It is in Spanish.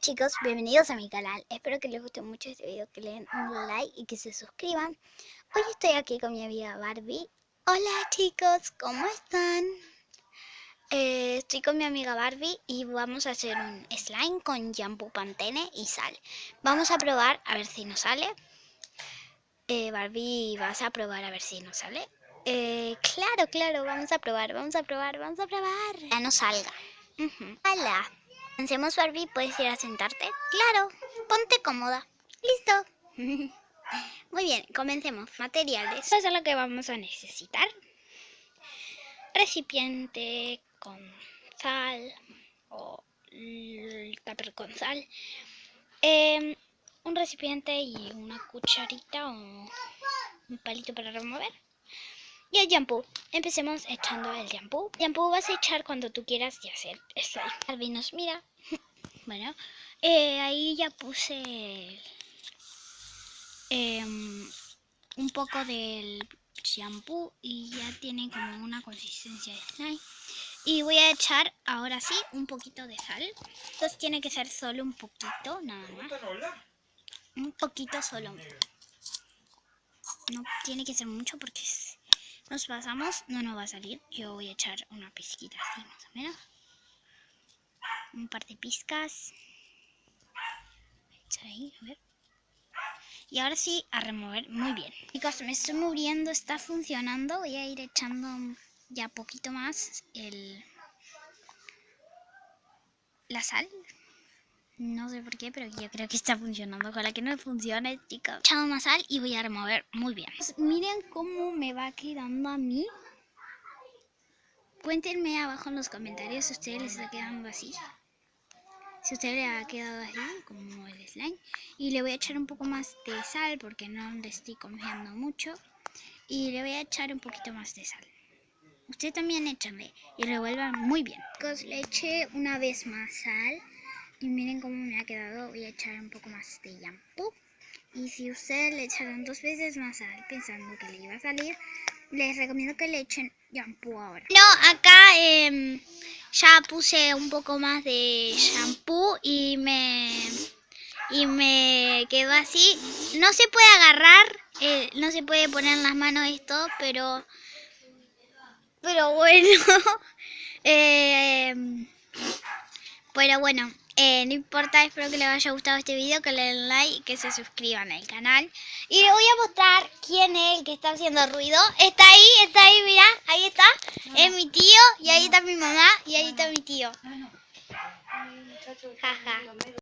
chicos, bienvenidos a mi canal. Espero que les guste mucho este video, que le den un like y que se suscriban. Hoy estoy aquí con mi amiga Barbie. Hola chicos, ¿cómo están? Estoy con mi amiga Barbie y vamos a hacer un slime con shampoo Pantene y sal. Vamos a probar a ver si nos sale. Barbie, ¿vas a probar a ver si nos sale? Claro, vamos a probar. Ya no salga. Hola. Comencemos, Barbie, ¿puedes ir a sentarte? Claro, ponte cómoda. Listo. Muy bien, comencemos. Materiales. Eso es lo que vamos a necesitar. Recipiente con sal o tupper con sal. Un recipiente y una cucharita o un palito para remover. Y el shampoo. Empecemos echando el shampoo. El shampoo vas a echar cuando tú quieras y hacer slime. Barbie nos mira. Bueno, ahí ya puse un poco del shampoo y ya tiene como una consistencia de slime. Y voy a echar ahora sí un poquito de sal. Entonces tiene que ser solo un poquito, nada más. Un poquito solo. No tiene que ser mucho porque si nos pasamos no nos va a salir. Yo voy a echar una pizquita así más o menos. Un par de pizcas. Ahí, a ver. Y ahora sí, a remover muy bien. Chicos, me estoy moviendo, está funcionando. Voy a ir echando ya poquito más la sal. No sé por qué, pero yo creo que está funcionando. Ojalá que no funcione, chicos. He echado más sal y voy a remover muy bien. Pues miren cómo me va quedando a mí. Cuéntenme abajo en los comentarios si a ustedes les está quedando así. Si a usted le ha quedado así, como el slime. Y le voy a echar un poco más de sal porque no le estoy confiando mucho. Y le voy a echar un poquito más de sal. Usted también échame y revuelvan muy bien. Chicos, le eché una vez más sal. Y miren cómo me ha quedado. Voy a echar un poco más de shampoo. Y si ustedes le echaron 2 veces más sal pensando que le iba a salir, les recomiendo que le echen shampoo ahora. No, acá ya puse un poco más de shampoo y me quedó así. No se puede agarrar, no se puede poner en las manos esto, pero bueno, no importa, espero que les haya gustado este video, que le den like y que se suscriban al canal. Y les voy a mostrar quién es el que está haciendo ruido. Está ahí, mira, ahí está. Es mi tío y ahí está mi mamá y ahí está mi tío. Jaja.